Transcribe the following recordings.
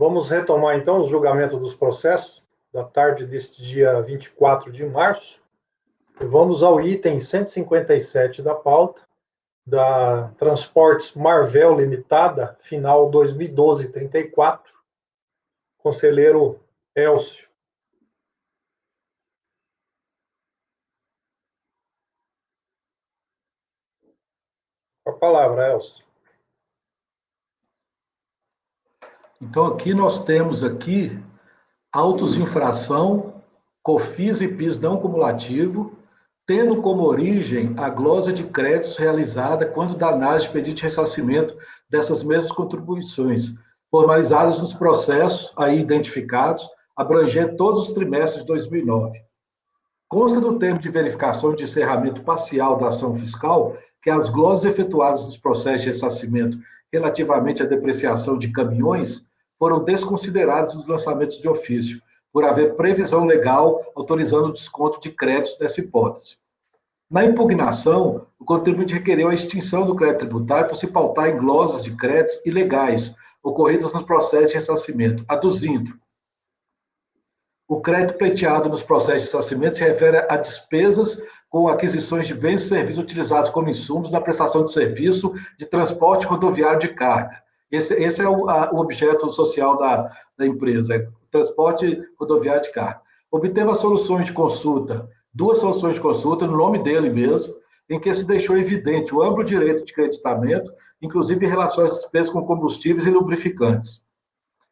Vamos retomar, então, o julgamento dos processos da tarde deste dia 24 de março. E vamos ao item 157 da pauta, da Transportes Marvel Limitada, final 2012-34. Conselheiro Elcio. Com a palavra, Elcio. Então, aqui nós temos autos de infração, COFINS e PIS não cumulativo, tendo como origem a glosa de créditos realizada quando da ANAGE pedido de ressarcimento dessas mesmas contribuições, formalizadas nos processos aí identificados, abrangendo todos os trimestres de 2009. Consta do termo de verificação de encerramento parcial da ação fiscal que as glosas efetuadas nos processos de ressarcimento relativamente à depreciação de caminhões foram desconsideradas nos lançamentos de ofício, por haver previsão legal autorizando o desconto de créditos nessa hipótese. Na impugnação, o contribuinte requereu a extinção do crédito tributário por se pautar em glosas de créditos ilegais ocorridas nos processos de ressarcimento, aduzindo: o crédito pleiteado nos processos de ressarcimento se refere a despesas com aquisições de bens e serviços utilizados como insumos na prestação de serviço de transporte rodoviário de carga. Esse é o objeto social da empresa, é transporte rodoviário de carga. Obteve as soluções de consulta, duas soluções de consulta no nome dele mesmo, em que se deixou evidente o amplo direito de creditamento, inclusive em relação às despesas com combustíveis e lubrificantes.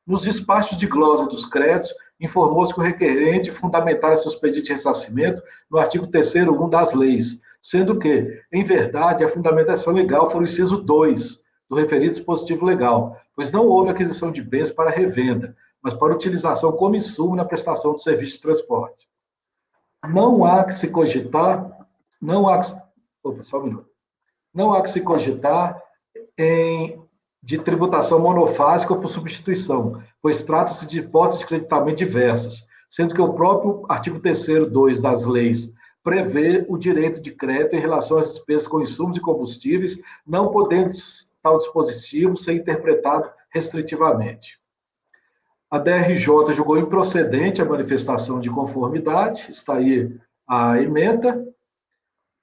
Nos despachos de glosa dos créditos, informou-se que o requerente fundamentara seus pedidos de ressarcimento no artigo 3º1 das leis, sendo que, em verdade, a fundamentação legal foi o inciso 2 do referido dispositivo legal, pois não houve aquisição de bens para revenda, mas para utilização como insumo na prestação do serviço de transporte. Não há que se cogitar de tributação monofásica ou por substituição, pois trata-se de hipóteses de creditamento diversas, sendo que o próprio artigo 3º2 das leis prevê o direito de crédito em relação às despesas com insumos e combustíveis, não podendo tal dispositivo ser interpretado restritivamente. A DRJ julgou improcedente a manifestação de conformidade, está aí a ementa.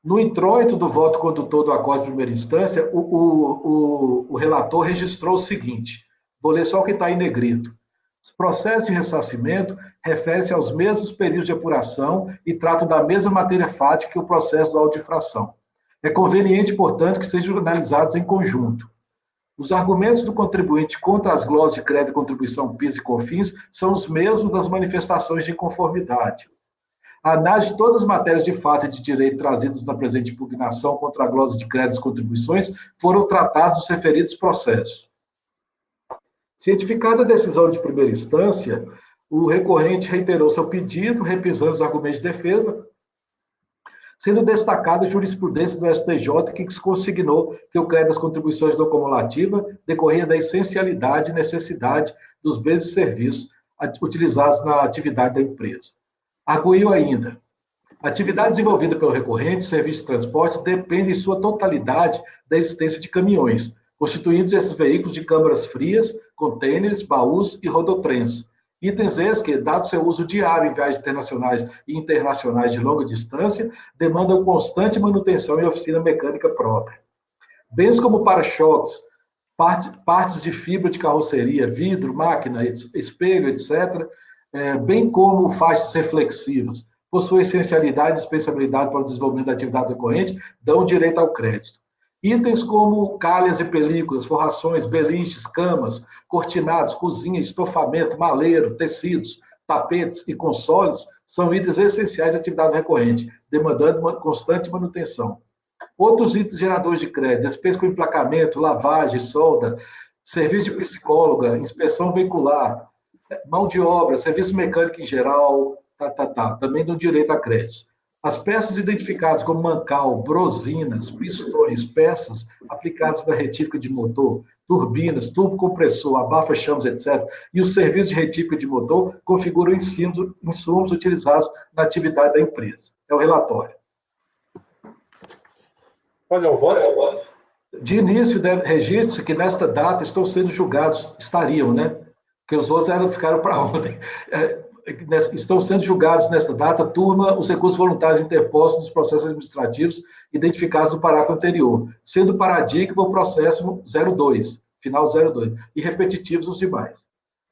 No introito do voto condutor do acordo de primeira instância, o relator registrou o seguinte, vou ler só o que está em negrito. Os processos de ressarcimento referem-se aos mesmos períodos de apuração e tratam da mesma matéria fática que o processo do auto de infração. É conveniente, portanto, que sejam analisados em conjunto. Os argumentos do contribuinte contra as glosas de crédito e contribuição PIS e COFINS são os mesmos das manifestações de inconformidade. A análise de todas as matérias de fato e de direito trazidas na presente impugnação contra a glosa de créditos e contribuições foram tratadas nos referidos processos. Cientificada a decisão de primeira instância, o recorrente reiterou seu pedido, repisando os argumentos de defesa, sendo destacada a jurisprudência do STJ que consignou que o crédito das contribuições não cumulativas decorria da essencialidade e necessidade dos bens e serviços utilizados na atividade da empresa. Arguiu ainda: a atividade desenvolvida pelo recorrente, serviço de transporte, depende em sua totalidade da existência de caminhões, constituindo esses veículos de câmaras frias, contêineres, baús e rodotrens. Itens esses que, dado seu uso diário em viagens internacionais e internacionais de longa distância, demandam constante manutenção e oficina mecânica própria. Bens como para-choques, partes de fibra de carroceria, vidro, máquina, espelho, etc., bem como faixas reflexivas, possuem essencialidade e dispensabilidade para o desenvolvimento da atividade recorrente, dão direito ao crédito. Itens como calhas e películas, forrações, beliches, camas, cortinados, cozinha, estofamento, maleiro, tecidos, tapetes e consoles são itens essenciais à atividade recorrente, demandando uma constante manutenção. Outros itens geradores de crédito, despesas com emplacamento, lavagem, solda, serviço de psicóloga, inspeção veicular, mão de obra, serviço mecânico em geral, também dão direito a crédito. As peças identificadas como mancal, brosinas, pistões, peças aplicadas na retífica de motor, turbinas, tubo compressor, abafa-chamas, etc., e o serviço de retífica de motor configuram insumos utilizados na atividade da empresa. É o relatório. Olha o voto. De início, registra-se que nesta data estariam, né? que os outros ficaram para ontem. Estão sendo julgados nesta data, turma, os recursos voluntários interpostos nos processos administrativos identificados no parágrafo anterior, sendo paradigma o processo 02, final 02, e repetitivos os demais.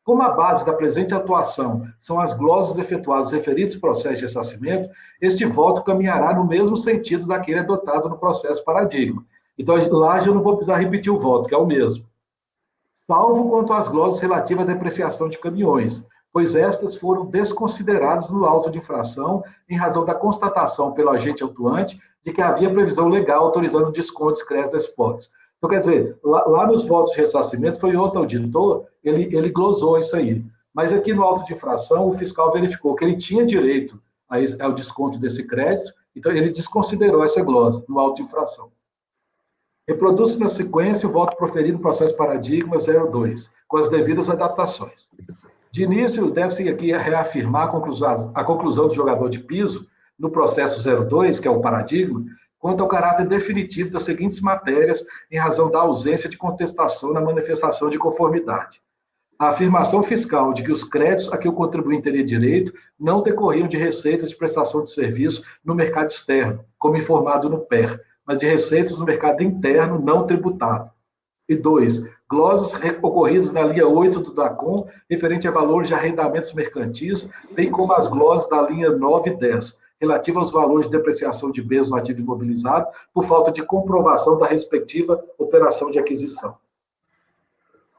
Como a base da presente atuação são as glosas efetuadas nos referidos processos de ressarcimento, este voto caminhará no mesmo sentido daquele adotado no processo paradigma. Então, lá já não vou precisar repetir o voto, que é o mesmo. Salvo quanto às glosas relativas à depreciação de caminhões, pois estas foram desconsideradas no auto de infração em razão da constatação pelo agente autuante de que havia previsão legal autorizando desconto discreto das hipóteses. Então, quer dizer, lá nos votos de ressarcimento foi outro auditor, ele glosou isso aí. Mas aqui no auto de infração, o fiscal verificou que ele tinha direito ao desconto desse crédito, então ele desconsiderou essa glosa no auto de infração. Reproduz-se na sequência o voto proferido no processo paradigma 02, com as devidas adaptações. De início, deve-se aqui reafirmar a conclusão do jogador de piso no processo 02, que é o paradigma, quanto ao caráter definitivo das seguintes matérias em razão da ausência de contestação na manifestação de conformidade. A afirmação fiscal de que os créditos a que o contribuinte teria direito não decorriam de receitas de prestação de serviço no mercado externo, como informado no PER, mas de receitas no mercado interno não tributado. E 2. Glosas ocorridas na linha 8 do DACOM, referente a valores de arrendamentos mercantis, bem como as glosas da linha 9 e 10, relativa aos valores de depreciação de bens no ativo imobilizado, por falta de comprovação da respectiva operação de aquisição.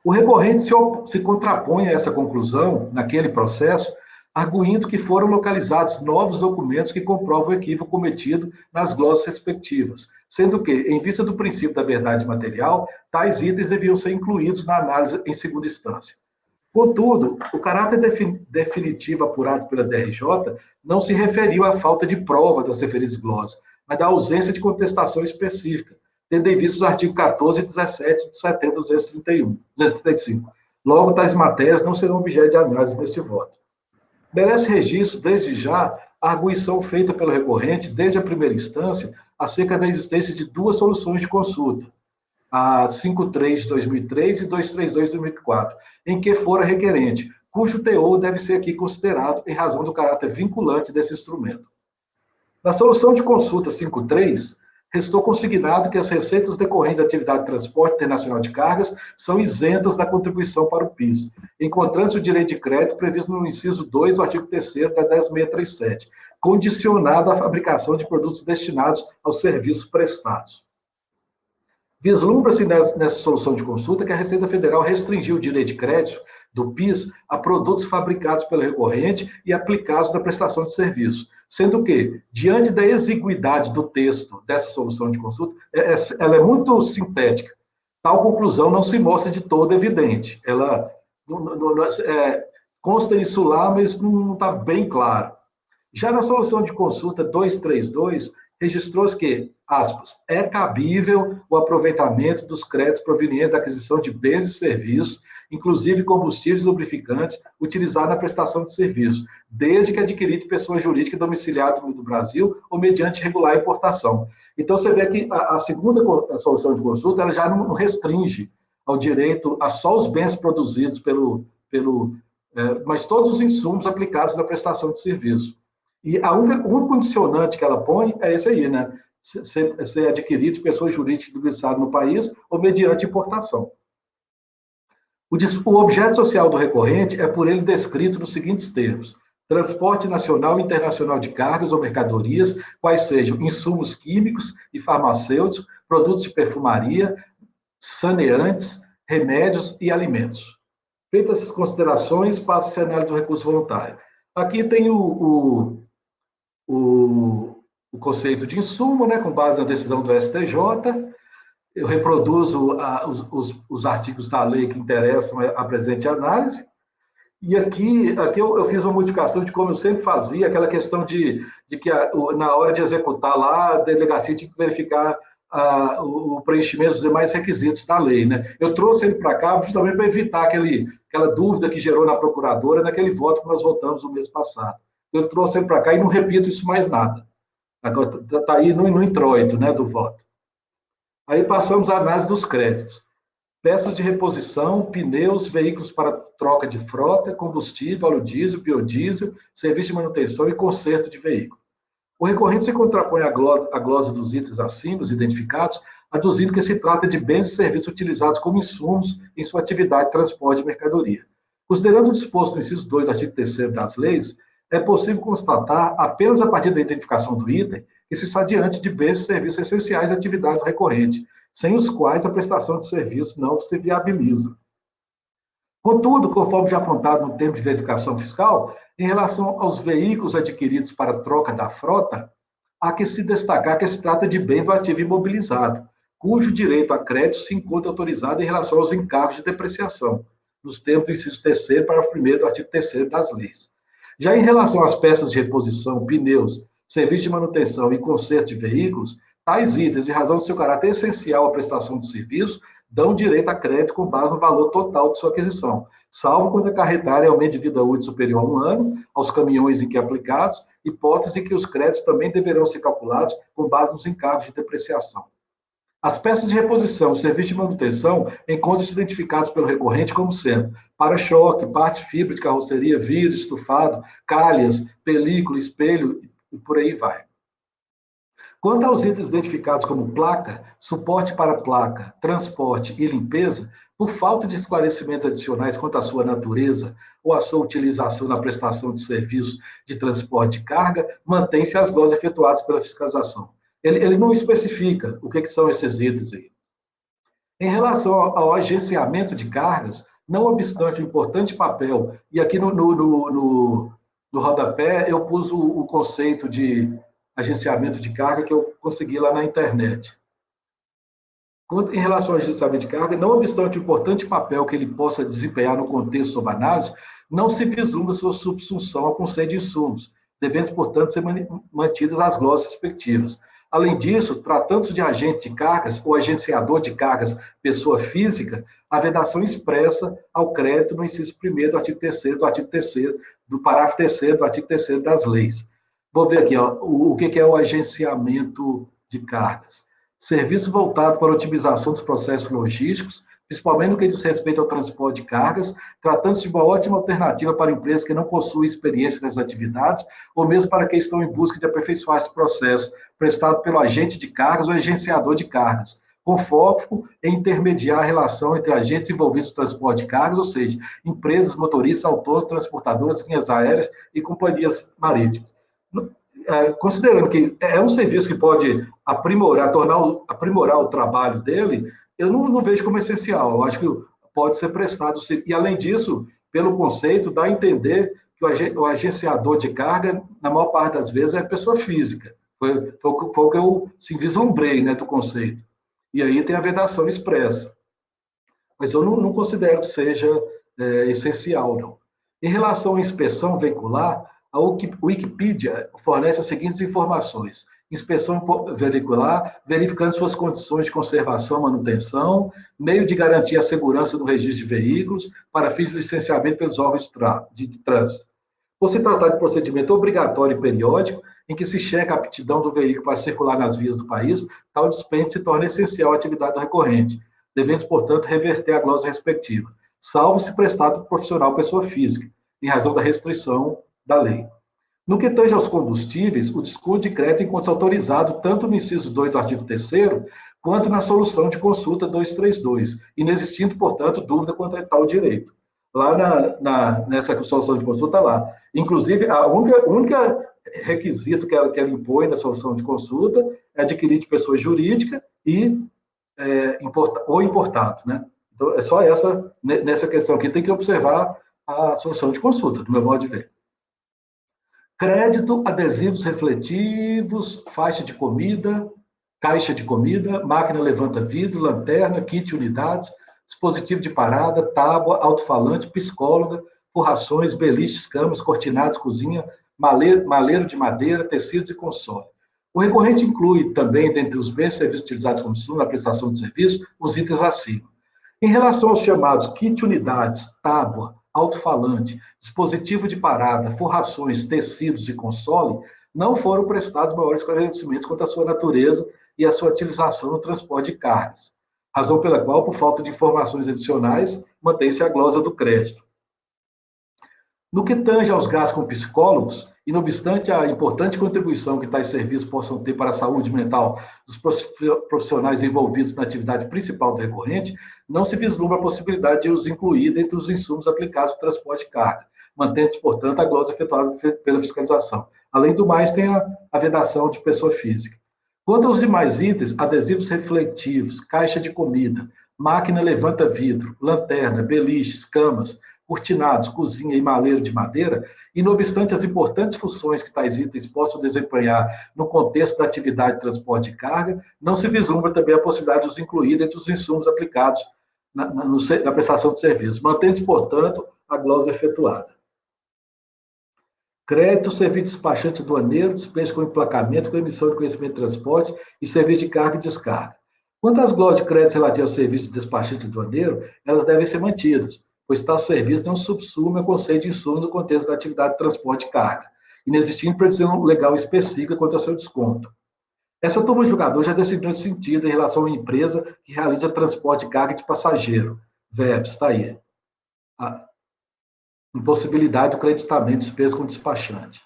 O recorrente se contrapõe a essa conclusão, naquele processo, arguindo que foram localizados novos documentos que comprovam o equívoco cometido nas glosas respectivas, sendo que, em vista do princípio da verdade material, tais itens deviam ser incluídos na análise em segunda instância. Contudo, o caráter definitivo apurado pela DRJ não se referiu à falta de prova das referidas glosas, mas da ausência de contestação específica, tendo em vista os artigos 14 e 17 do 70 235. Logo, tais matérias não serão objeto de análise neste voto. Merece registro, desde já, a arguição feita pelo recorrente, desde a primeira instância, acerca da existência de duas soluções de consulta, a 53 de 2003 e 232 de 2004, em que fora requerente, cujo teor deve ser aqui considerado em razão do caráter vinculante desse instrumento. Na solução de consulta 53, restou consignado que as receitas decorrentes da atividade de transporte internacional de cargas são isentas da contribuição para o PIS, encontrando-se o direito de crédito previsto no inciso 2 do artigo 3º da 10637, condicionado à fabricação de produtos destinados aos serviços prestados. Vislumbra-se nessa solução de consulta que a Receita Federal restringiu o direito de crédito do PIS a produtos fabricados pelo recorrente e aplicados na prestação de serviço, sendo que, diante da exiguidade do texto dessa solução de consulta, ela é muito sintética. Tal conclusão não se mostra de todo evidente. Ela consta isso lá, mas não está bem claro. Já na solução de consulta 232, registrou-se que, aspas, é cabível o aproveitamento dos créditos provenientes da aquisição de bens e serviços, inclusive combustíveis e lubrificantes, utilizados na prestação de serviços, desde que adquirido de pessoa jurídica domiciliada no Brasil ou mediante regular importação. Então, você vê que a segunda solução de consulta ela já não restringe ao direito a só os bens produzidos mas todos os insumos aplicados na prestação de serviço. E o único condicionante que ela põe é esse aí, né? Ser adquirido de pessoa jurídica domiciliada no país ou mediante importação. O objeto social do recorrente é por ele descrito nos seguintes termos: transporte nacional e internacional de cargas ou mercadorias, quais sejam insumos químicos e farmacêuticos, produtos de perfumaria, saneantes, remédios e alimentos. Feitas essas considerações, passa-se a análise do recurso voluntário. Aqui tem o conceito de insumo, né, com base na decisão do STJ. Eu reproduzo os artigos da lei que interessam a presente análise. E aqui eu fiz uma modificação de como eu sempre fazia, aquela questão de que na hora de executar lá, a delegacia tinha que verificar o preenchimento dos demais requisitos da lei, né? Eu trouxe ele para cá justamente para evitar aquela dúvida que gerou na procuradora naquele voto que nós votamos no mês passado. Eu trouxe ele para cá e não repito isso mais nada. Está aí no introito, né, do voto. Aí passamos à análise dos créditos. peças de reposição, pneus, veículos para troca de frota, combustível, óleo diesel, biodiesel, serviço de manutenção e conserto de veículo. O recorrente se contrapõe à glosa dos itens acima, os identificados, aduzindo que se trata de bens e serviços utilizados como insumos em sua atividade de transporte de mercadoria. Considerando o disposto no inciso 2 do artigo 3º das leis, é possível constatar, apenas a partir da identificação do item, que se está diante de bens e serviços essenciais à atividade do recorrente, sem os quais a prestação de serviço não se viabiliza. Contudo, conforme já apontado no termo de verificação fiscal, em relação aos veículos adquiridos para troca da frota, há que se destacar que se trata de bem do ativo imobilizado, cujo direito a crédito se encontra autorizado em relação aos encargos de depreciação, nos termos do inciso 3º, parágrafo 1º do artigo 3º das leis. Já em relação às peças de reposição, pneus, serviço de manutenção e conserto de veículos, tais itens, em razão do seu caráter essencial à prestação do serviço, dão direito a crédito com base no valor total de sua aquisição, salvo quando acarretarem aumento de vida útil superior a 1 ano, aos caminhões em que aplicados, hipótese em que os créditos também deverão ser calculados com base nos encargos de depreciação. As peças de reposição, serviço de manutenção, encontram-se identificados pelo recorrente como sendo para-choque, parte fibra de carroceria, vidro, estufado, calhas, película, espelho e por aí vai. Quanto aos itens identificados como placa, suporte para placa, transporte e limpeza, por falta de esclarecimentos adicionais quanto à sua natureza ou à sua utilização na prestação de serviços de transporte de carga, mantém-se as glosas efetuadas pela fiscalização. Ele não especifica o que são esses itens aí. Em relação ao agenciamento de cargas, não obstante o importante papel, e aqui no rodapé eu pus o conceito de agenciamento de carga que eu consegui lá na internet. Em relação ao agenciamento de carga, não obstante o importante papel que ele possa desempenhar no contexto sob análise, não se vislumbra sua subsunção ao conceito de insumos, devendo, portanto, ser mantidas as glosas respectivas. Além disso, tratando-se de agente de cargas ou agenciador de cargas, pessoa física, a vedação expressa ao crédito no inciso 1º do artigo 3º do parágrafo 3º do artigo 3º das leis. Vou ver aqui, ó, o que é o agenciamento de cargas. Serviço voltado para a otimização dos processos logísticos, principalmente no que diz respeito ao transporte de cargas, tratando-se de uma ótima alternativa para empresas que não possuem experiência nessas atividades, ou mesmo para quem estão em busca de aperfeiçoar esse processo, prestado pelo agente de cargas ou agenciador de cargas, com foco em intermediar a relação entre agentes envolvidos no transporte de cargas, ou seja, empresas, motoristas, autônomos, transportadoras, linhas aéreas e companhias marítimas. Considerando que é um serviço que pode aprimorar o trabalho dele, eu não vejo como essencial. Eu acho que pode ser prestado. E, além disso, pelo conceito, dá a entender que o agenciador de carga, na maior parte das vezes, é pessoa física. Foi o que eu vislumbrei, né, do conceito. E aí tem a vedação expressa. Mas eu não considero que seja essencial, não. Em relação à inspeção veicular, a Wikipedia fornece as seguintes informações: inspeção veicular, verificando suas condições de conservação, manutenção, meio de garantir a segurança do registro de veículos, para fins de licenciamento pelos órgãos de trânsito. Por se tratar de procedimento obrigatório e periódico, em que se checa a aptidão do veículo para circular nas vias do país, tal dispêndio se torna essencial à atividade do recorrente, devendo, portanto, reverter a glosa respectiva, salvo se prestado por profissional pessoa física, em razão da restrição da lei. No que tange aos combustíveis, o desconto de crédito encontra-se autorizado tanto no inciso 2 do artigo 3º, quanto na solução de consulta 232, inexistindo, portanto, dúvida quanto a tal direito. Lá nessa solução de consulta, lá. Inclusive, a única requisito que ela impõe na solução de consulta é adquirir de pessoa jurídica ou importado, né? Então, é só nessa questão aqui, tem que observar a solução de consulta, do meu modo de ver. Crédito, adesivos refletivos, faixa de comida, caixa de comida, máquina levanta-vidro, lanterna, kit unidades, dispositivo de parada, tábua, alto-falante, psicóloga, forrações, beliches, camas, cortinados, cozinha, maleiro de madeira, tecidos e console. O recorrente inclui também, dentre os bens e serviços utilizados como insumo na prestação de serviço, os itens acima. Em relação aos chamados kit unidades, tábua, alto-falante, dispositivo de parada, forrações, tecidos e console, não foram prestados maiores esclarecimentos quanto à sua natureza e à sua utilização no transporte de cargas. razão pela qual, por falta de informações adicionais, mantém-se a glosa do crédito. No que tange aos gastos com psicólogos, e não obstante a importante contribuição que tais serviços possam ter para a saúde mental dos profissionais envolvidos na atividade principal do recorrente, não se vislumbra a possibilidade de os incluir dentre os insumos aplicados no transporte de carga, mantendo-se, portanto, a glosa efetuada pela fiscalização. Além do mais, tem a vedação de pessoa física. Quanto aos demais itens, adesivos refletivos, caixa de comida, máquina levanta-vidro, lanterna, beliches, camas, cortinados, cozinha e maleiro de madeira, e não obstante as importantes funções que tais itens possam desempenhar no contexto da atividade de transporte de carga, não se vislumbra também a possibilidade de os incluir entre os insumos aplicados na prestação de serviços, mantendo-se, portanto, a glosa efetuada. Crédito, serviço de despachante aduaneiro, despejo com emplacamento, com emissão de conhecimento de transporte e serviço de carga e descarga. Quanto às glosas de crédito relativas ao serviço de despachante aduaneiro, elas devem ser mantidas, pois tal serviço não subsume o conceito de insumo no contexto da atividade de transporte de carga, inexistindo previsão legal específica quanto ao seu desconto. Essa turma julgadora já decidiu nesse sentido em relação a uma empresa que realiza transporte de carga de passageiro. VEPS, está aí. A impossibilidade do creditamento de despesa com despachante.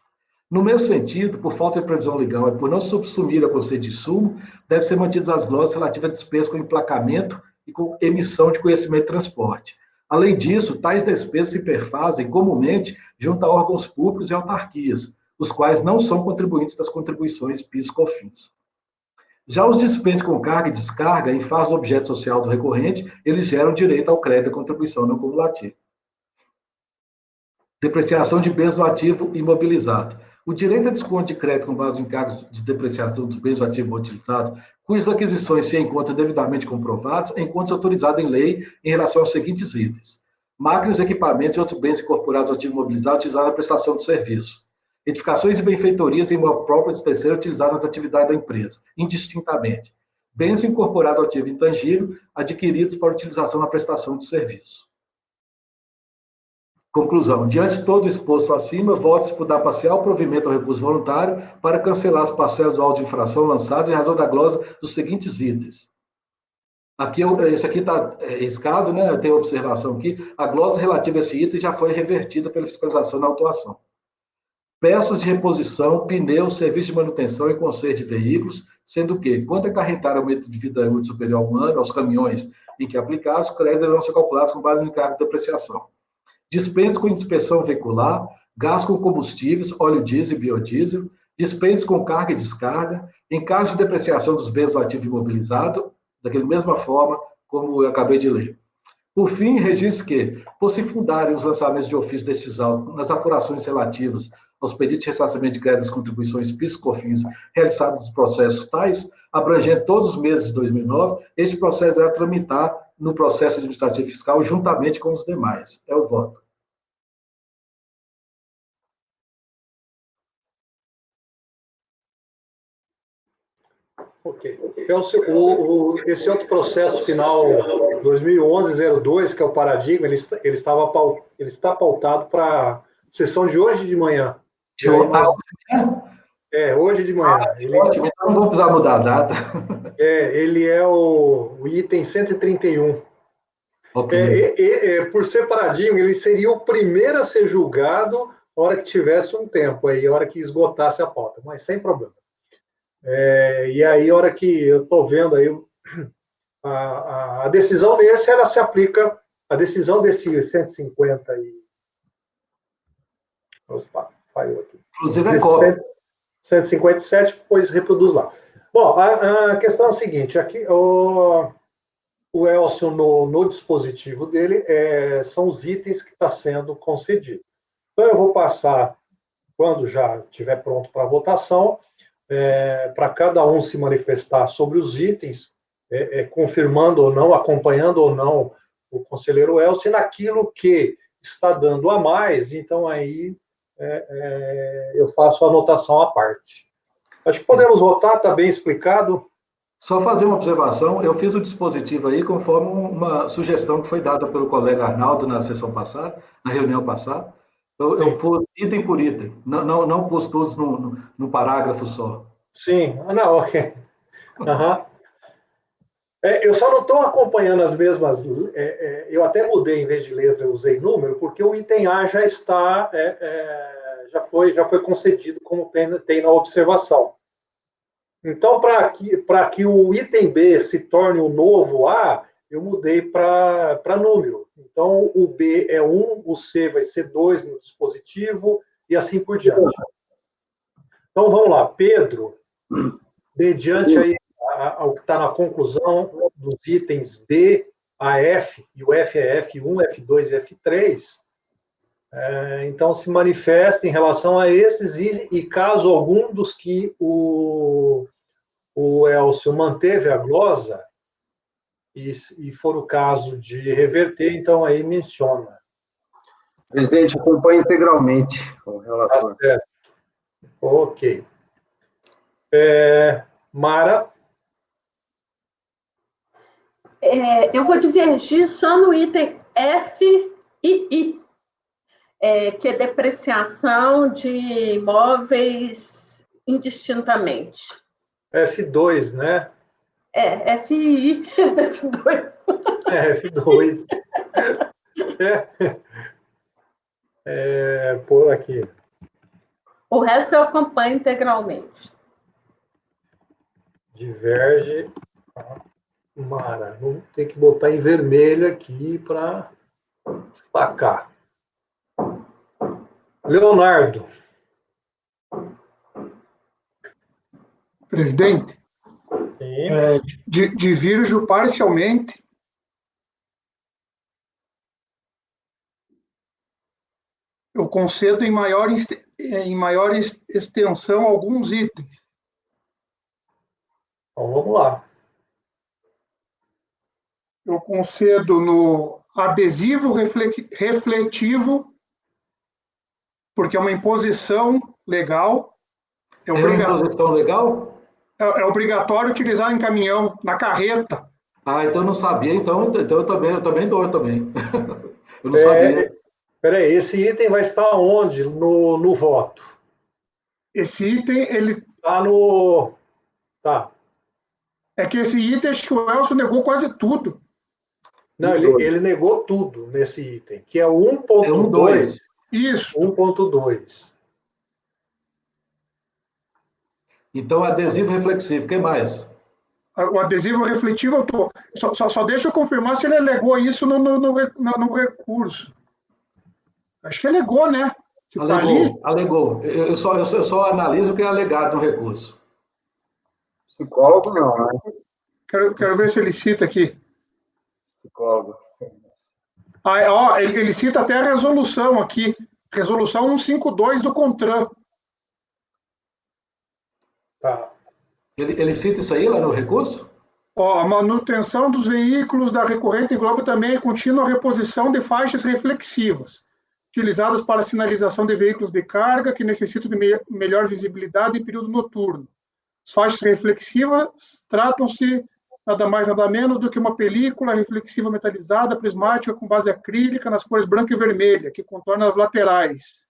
No mesmo sentido, por falta de previsão legal e por não subsumir a conceito de insumo, devem ser mantidas as glosas relativas a despesas com emplacamento e com emissão de conhecimento de transporte. Além disso, tais despesas se perfazem comumente junto a órgãos públicos e autarquias, os quais não são contribuintes das contribuições PIS/COFINS. Já os dispêndios com carga e descarga, em face do objeto social do recorrente, eles geram direito ao crédito da contribuição não cumulativa. Depreciação de bens do ativo imobilizado. O direito a desconto de crédito com base em encargos de depreciação dos bens do ativo imobilizado, cujas aquisições se encontram devidamente comprovadas, encontra-se autorizado em lei em relação aos seguintes itens: máquinas, equipamentos e outros bens incorporados ao ativo imobilizado utilizados na prestação de serviço. Edificações e benfeitorias em imóvel próprio de terceiro utilizados nas atividades da empresa, indistintamente. Bens incorporados ao ativo intangível, adquiridos para utilização na prestação de serviço. Conclusão. Diante de todo o exposto acima, vote-se por dar parcial provimento ao recurso voluntário para cancelar as parcelas do auto de infração lançadas em razão da glosa dos seguintes itens. Aqui, esse aqui está riscado, né? Tem observação aqui. A glosa relativa a esse item já foi revertida pela fiscalização na autuação. Peças de reposição, pneus, serviço de manutenção e conserto de veículos, sendo que, quando acarretar aumento de vida útil superior a 1 ano aos caminhões em que aplicados, os créditos deverão ser calculados com base no encargo de depreciação. Dispêndios com inspeção veicular, gás com combustíveis, óleo diesel e biodiesel, dispêndios com carga e descarga, em caso de depreciação dos bens do ativo imobilizado, daquela mesma forma como eu acabei de ler. Por fim, registre que, por se fundarem os lançamentos de ofício de decisão nas apurações relativas aos pedidos de ressarcimento de créditos das contribuições PIS/COFINS realizados nos processos tais, abrangendo todos os meses de 2009, esse processo irá tramitar no processo administrativo fiscal juntamente com os demais. É o voto. Ok. Esse outro processo final 2011-02, que é o paradigma, ele está pautado para a sessão de hoje de manhã. Hoje de manhã. Ótimo, então não vou precisar mudar a data. Ele é o item 131. Okay. Por ser paradigma, ele seria o primeiro a ser julgado na hora que tivesse um tempo, aí, a hora que esgotasse a pauta, mas sem problema. E aí, a hora que eu estou vendo aí, a decisão desse, ela se aplica, a decisão desse 150 e... Opa, falhou aqui. Inclusive é 157, depois reproduz lá. Bom, a questão é a seguinte, aqui o Elcio, no dispositivo dele, são os itens que está sendo concedido. Então, eu vou passar, quando já estiver pronto para a votação, para cada um se manifestar sobre os itens, confirmando ou não, acompanhando ou não o conselheiro Elcio, naquilo que está dando a mais, então aí eu faço a anotação à parte. Acho que podemos votar, está bem explicado. Só fazer uma observação, eu fiz o dispositivo aí conforme uma sugestão que foi dada pelo colega Arnaldo na sessão passada, na reunião passada. Eu pus item por item, não pus todos no parágrafo só. Sim, não, ok. Eu só não estou acompanhando as mesmas. Eu até mudei, em vez de letra, eu usei número, porque o item A já está, já foi concedido como tem na observação. Então, para que o item B se torne o novo A, eu mudei para número. Então, o B é 1, o C vai ser 2 no dispositivo, e assim por diante. Então, vamos lá. Pedro, mediante aí ao que está na conclusão dos itens B a F, e o F é F1, F2 e F3, então se manifesta em relação a esses, e caso algum dos que o Elcio manteve a glosa, e for o caso de reverter, então aí menciona. Presidente, acompanha integralmente o Tá relator. certo. Ok. Mara? Eu vou divergir só no item F e I, que é depreciação de imóveis indistintamente. F2, né? F e I, F2. F2. Por aqui. O resto eu acompanho integralmente. Diverge. Mara, vamos ter que botar em vermelho aqui para destacar. Leonardo. Presidente, Sim. divirjo parcialmente eu concedo em maior extensão alguns itens. Então vamos lá. Eu concedo no adesivo refletivo, porque é uma imposição legal. É uma imposição legal? É obrigatório utilizar em caminhão, na carreta. Ah, então eu não sabia, então eu também dou também. Eu não sabia. Peraí, esse item vai estar onde no voto? Esse item, ele Está no. Tá. é que esse item, acho que o Elcio negou quase tudo. Não, ele negou tudo nesse item, que é o 1.2. Isso. 1.2. Então, adesivo reflexivo, o que mais? O adesivo refletivo, eu tô. Só deixa eu confirmar se ele alegou isso no recurso. Acho que alegou, né? Se tá ali. Alegou. Eu só analiso o que é alegado no recurso. Psicólogo não, né? Quero ver se ele cita aqui. Psicólogo. Ele cita até a resolução aqui. Resolução 152 do CONTRAN. Tá. Ele cita isso aí lá no recurso? A manutenção dos veículos da recorrente engloba também a contínua reposição de faixas reflexivas, utilizadas para sinalização de veículos de carga que necessitam de melhor visibilidade em período noturno. As faixas reflexivas tratam-se nada mais nada menos do que uma película reflexiva metalizada prismática com base acrílica nas cores branca e vermelha, que contorna as laterais.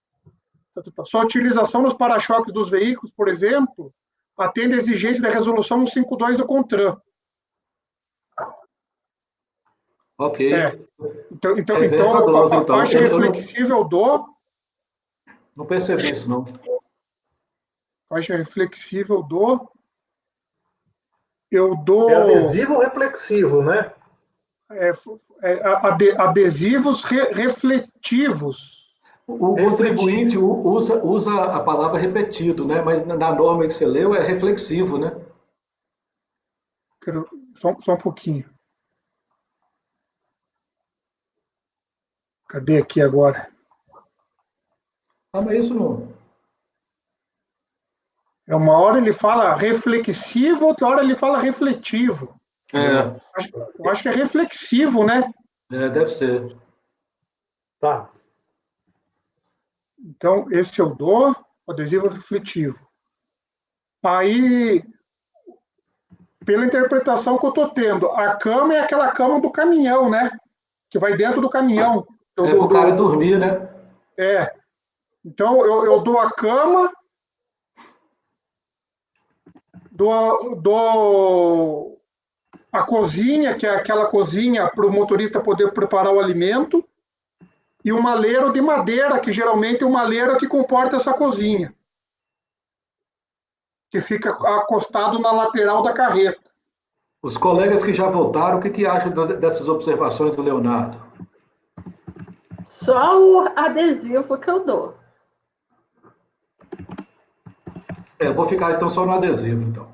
Sua utilização nos para-choques dos veículos, por exemplo, atende à exigência da resolução 152 do CONTRAN. Ok. Então a faixa reflexiva eu dou. Não percebi isso, não. Faixa reflexiva eu dou. Eu dou. É adesivo reflexivo, né? Adesivos refletivos. O contribuinte usa a palavra repetido, né? Mas na norma que você leu é reflexivo, né? Só um pouquinho. Cadê aqui agora? Ah, mas isso não. Uma hora ele fala reflexivo, outra hora ele fala refletivo. Eu acho que é reflexivo, né? Deve ser. Tá. Então, esse eu dou, adesivo refletivo. Aí, pela interpretação que eu estou tendo, a cama é aquela cama do caminhão, né? Que vai dentro do caminhão. Para o cara dormir, né? Então, eu dou a cama, dou a cozinha, que é aquela cozinha para o motorista poder preparar o alimento, e o maleiro de madeira, que geralmente é o maleiro que comporta essa cozinha, que fica acostado na lateral da carreta. Os colegas que já votaram, o que acham dessas observações do Leonardo? Só o adesivo que eu dou. Eu vou ficar então só no adesivo, então.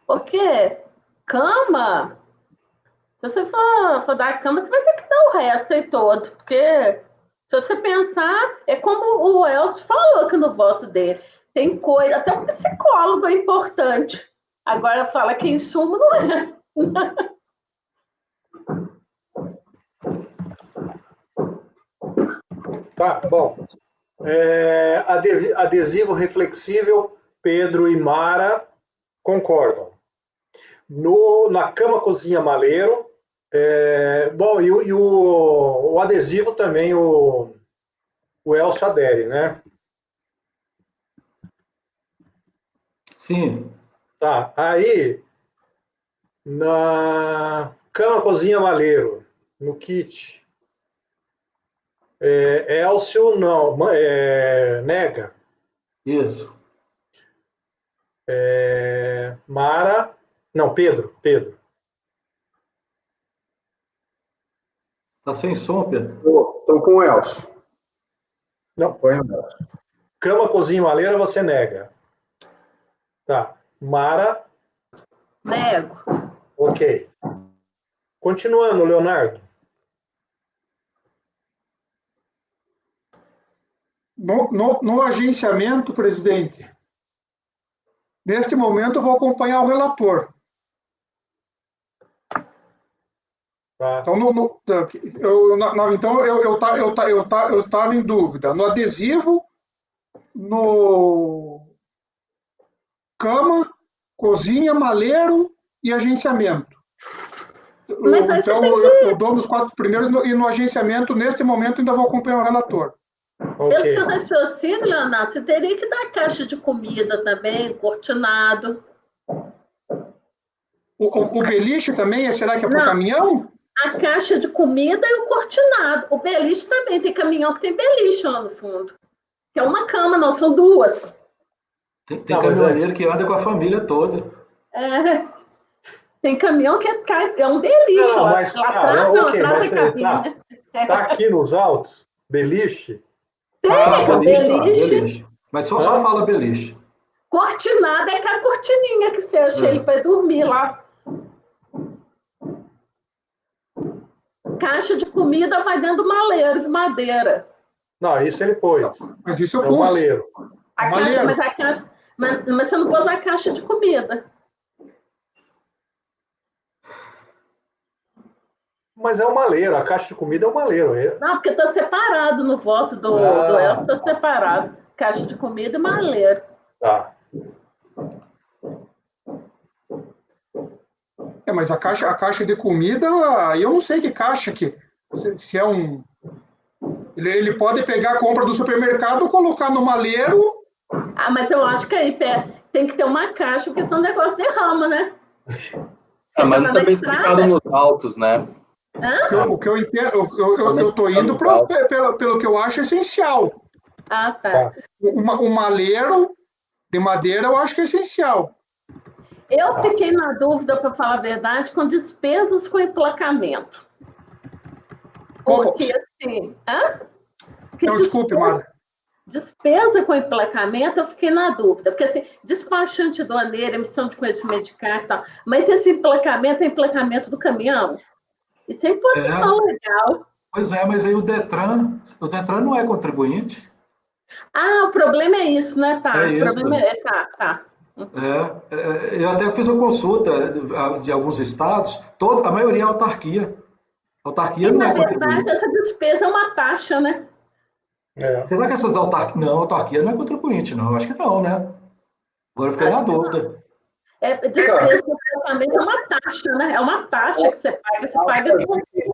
Porque cama, se você for dar cama, você vai ter que dar o resto aí todo. Porque se você pensar, é como o Elcio falou aqui no voto dele. Tem coisa, até um psicólogo é importante. Agora fala que insumo não é. Tá, bom. Adesivo reflexível, Pedro e Mara concordam. Na cama cozinha maleiro, bom, e o adesivo também o Elcio adere, né? Sim. Tá, aí na cama cozinha maleiro, no kit, Elcio não, nega. Isso. Mara, não, Pedro. Tá sem som, Pedro? Estou com o Elcio. Não. Põe o Elcio. Cama, cozinha, maleira, você nega. Tá. Mara. Nego. Ok. Continuando, Leonardo. No agenciamento, presidente, neste momento eu vou acompanhar o relator. Tá. Então, eu estava em dúvida. No adesivo, no cama, cozinha, maleiro e agenciamento. Mas aí então, você tem que... eu dou nos 4 primeiros e no agenciamento, neste momento, ainda vou acompanhar o relator. Pelo seu raciocínio, Leonardo, você teria que dar caixa de comida também, cortinado. O beliche também, será que é para o caminhão? A caixa de comida e o cortinado. O beliche também, tem caminhão que tem beliche lá no fundo. Que é uma cama, não, são duas. Tem caminhoneiro que anda com a família toda. Tem caminhão que é um beliche não, lá. mas, Lá atrás, não, okay, atrás da cabine. Tá aqui nos autos, beliche? Beliche. Mas só fala beliche. Cortinado é com a cortininha que fecha aí para dormir lá. Caixa de comida vai dentro do maleiro de madeira. Não, isso ele pôs. Mas isso eu pus. É o maleiro. Mas você não pôs a caixa de comida. Mas é o maleiro, a caixa de comida é o maleiro. Não, porque está separado no voto do Elcio, está separado. Caixa de comida e maleiro. Tá. Mas a caixa de comida, eu não sei que caixa que... Se é um... Ele pode pegar a compra do supermercado, colocar no maleiro... Mas eu acho que aí tem que ter uma caixa, porque senão o negócio derrama, né? Mas não está bem explicado nos autos, né? O que eu entendo, eu estou indo pelo que eu acho essencial. Ah, tá. O maleiro de madeira eu acho que é essencial. Eu fiquei na dúvida, para falar a verdade, com despesas com emplacamento. Porque, assim... Desculpe, Mara. Despesa com emplacamento, eu fiquei na dúvida. Porque, assim, despachante aduaneiro, emissão de conhecimento de carga e tal. Mas esse emplacamento é emplacamento do caminhão? Isso é imposição legal. Pois é, mas aí o Detran não é contribuinte. O problema é isso, né? Tá. É isso. O problema tá. Eu até fiz uma consulta de alguns estados, a maioria é autarquia. Autarquia não é contribuinte. Na verdade, essa despesa é uma taxa, né? Será que essas autarquias... Não, autarquia não é contribuinte, não. Eu acho que não, né? Agora eu fiquei na dúvida. Despesa do emplacamento é uma taxa, né? É uma taxa que você paga. Você paga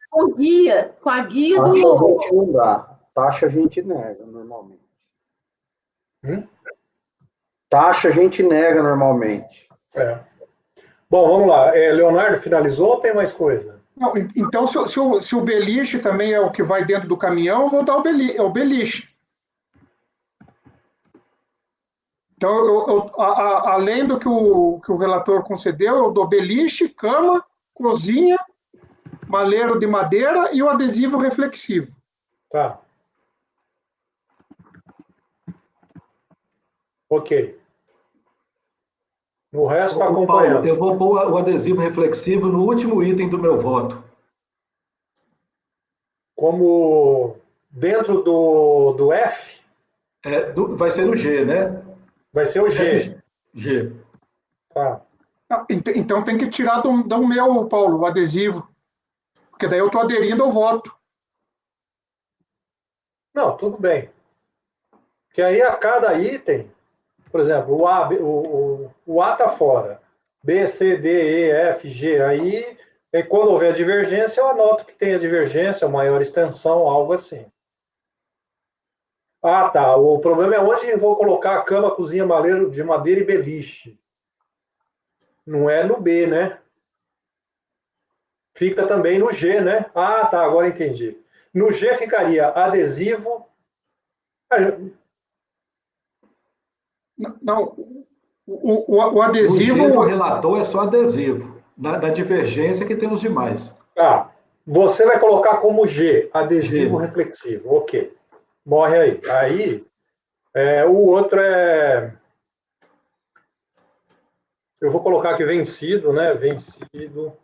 com guia, com a guia do... Taxa a gente não dá. Taxa a gente nega, normalmente. Taxa a gente nega, normalmente. Bom, vamos lá. Leonardo, finalizou ou tem mais coisa? Não, então, se o beliche também é o que vai dentro do caminhão, eu vou dar o beliche. Então, além do que o relator concedeu, eu dou beliche, cama, cozinha, maleiro de madeira e o adesivo reflexivo. Tá. Ok. No resto está Paulo, acompanhando. eu vou pôr o adesivo reflexivo no último item do meu voto. Como dentro do F, Vai ser no G, né? vai ser o G. G. Tá. Então tem que tirar do meu, Paulo, o adesivo, porque daí eu estou aderindo ao voto. Não, tudo bem. Que aí a cada item, por exemplo, o A está fora. B, C, D, E, F, G. Aí, quando houver divergência, eu anoto que tem a divergência, maior extensão, algo assim. Ah, tá. O problema é onde eu vou colocar a cama, cozinha, maleiro de madeira e beliche. Não é no B, né? Fica também no G, né? Ah, tá. Agora entendi. No G ficaria adesivo. Não, o No G do adesivo. relator é só adesivo. Da divergência que tem os demais. Ah, você vai colocar como G, adesivo G. reflexivo. Ok. Morre aí. Aí, o outro é. Eu vou colocar aqui vencido, né? Vencido.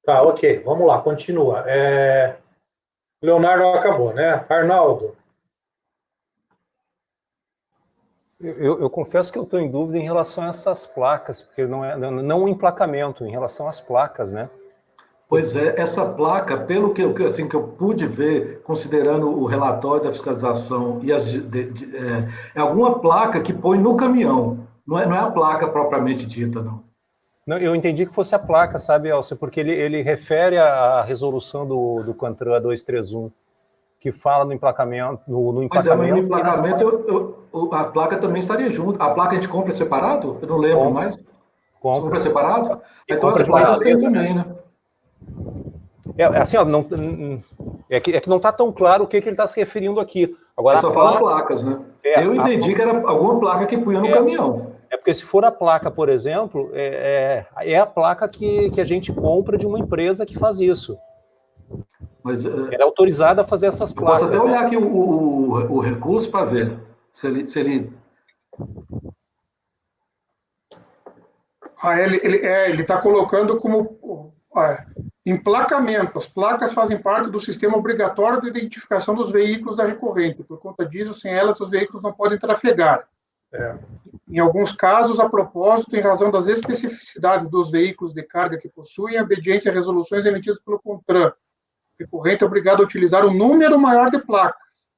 Tá, ok. Vamos lá, continua. Leonardo acabou, né? Arnaldo. Eu confesso que eu estou em dúvida em relação a essas placas, porque não o emplacamento, em relação às placas, né? Pois é, essa placa, pelo que eu pude ver, considerando o relatório da fiscalização e é alguma placa que põe no caminhão. Não é a placa propriamente dita, não. Não, eu entendi que fosse a placa, sabe, Elcio? Porque ele refere à resolução do CONTRAN 231, que fala no emplacamento. No Pois é, mas no emplacamento emplacamento a placa também estaria junto. A placa a gente compra separado? Eu não lembro compra, mais. Você compra. compra separado? E Então as compra de placas tem natureza, também, né? né? Assim, ó, é que não está tão claro o que ele está se referindo aqui. Agora, Ele a só fala placa. placas, né? Eu entendi que era alguma placa que punha no caminhão. Porque se for a placa, por exemplo, é a placa que a gente compra de uma empresa que faz isso. Mas Ela é autorizada a fazer essas eu posso até placas, né? olhar aqui o recurso para ver se ele. Ele está colocando como emplacamento. As placas fazem parte do sistema obrigatório de identificação dos veículos da recorrente. Por conta disso, sem elas, os veículos não podem trafegar. Em alguns casos, a propósito, em razão das especificidades dos veículos de carga que possuem, a obediência a resoluções emitidas pelo CONTRAN. O recorrente é obrigado a utilizar um número maior de placas.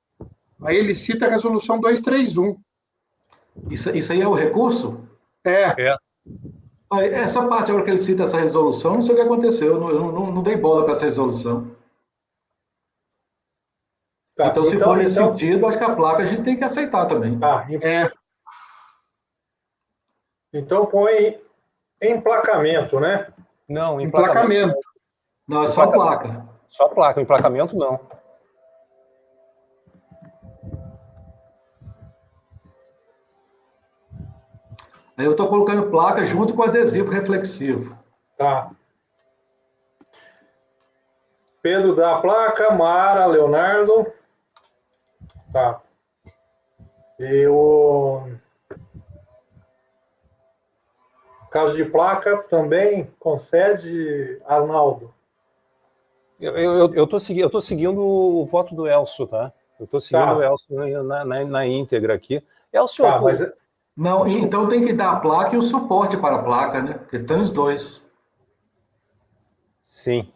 Aí ele cita a resolução 231. Isso aí é o recurso? É. Essa parte, a hora que ele cita essa resolução, não sei o que aconteceu. Eu não dei bola para essa resolução. Tá, Então, se for nesse sentido, acho que a placa a gente tem que aceitar também. Então põe emplacamento, né? Não, emplacamento. Não, é só placa. Só placa, o emplacamento não. Aí eu estou colocando placa junto com adesivo reflexivo. Tá. Pedro da placa, Mara, Leonardo. Tá. E o caso de placa também concede, Arnaldo. Eu tô seguindo o voto do Elcio, tá? Eu estou seguindo o Elcio na íntegra aqui. Elcio, Não, então tem que dar a placa e o suporte para a placa, né? Porque estão os dois. Sim.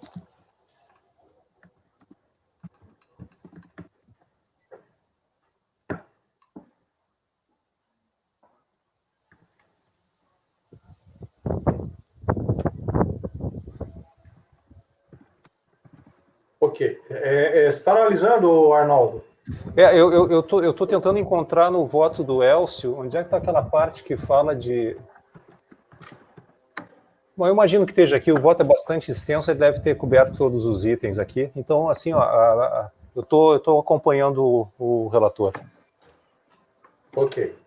Ok. Você está analisando, Arnaldo? Eu tô tentando encontrar no voto do Elcio, onde é que está aquela parte que fala de... Bom, eu imagino que esteja aqui, o voto é bastante extenso, ele deve ter coberto todos os itens aqui. Então, assim, ó, eu tô acompanhando o relator. Ok.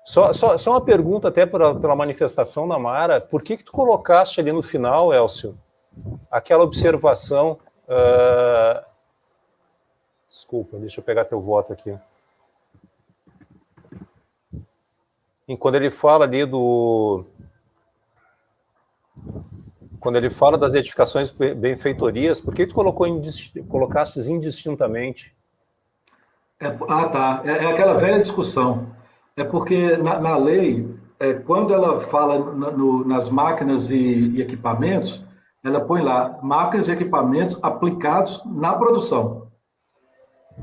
Só uma pergunta até pela manifestação da Mara, por que tu colocaste ali no final, Elcio, aquela observação... Desculpa, deixa eu pegar teu voto aqui. Quando ele fala ali quando ele fala das edificações benfeitorias, por que tu colocaste indistintamente? Tá. É aquela velha discussão. É porque na lei, quando ela fala nas máquinas e equipamentos, ela põe lá máquinas e equipamentos aplicados na produção.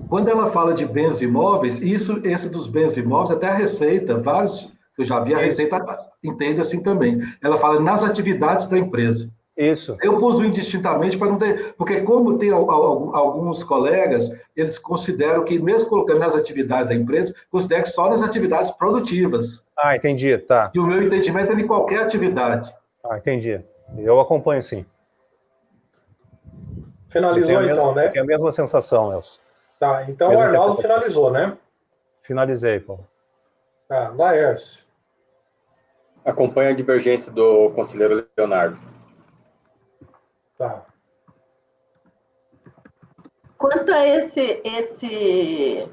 Quando ela fala de bens imóveis, esse dos bens imóveis, até a Receita, vários que eu já vi, a Receita entende assim também. Ela fala nas atividades da empresa. Isso. Eu pus o indistintamente para não ter... Porque como tem alguns colegas, eles consideram que, mesmo colocando nas atividades da empresa, consideram que só nas atividades produtivas. Ah, entendi, tá. E o meu entendimento é em qualquer atividade. Ah, entendi. Eu acompanho, sim. Finalizou, então, né? Eu tenho a mesma sensação, Elcio. Tá, então o Arnaldo finalizou, né? Finalizei, Paulo. Tá, Laércio. Acompanha a divergência do conselheiro Leonardo. Tá. Quanto a esse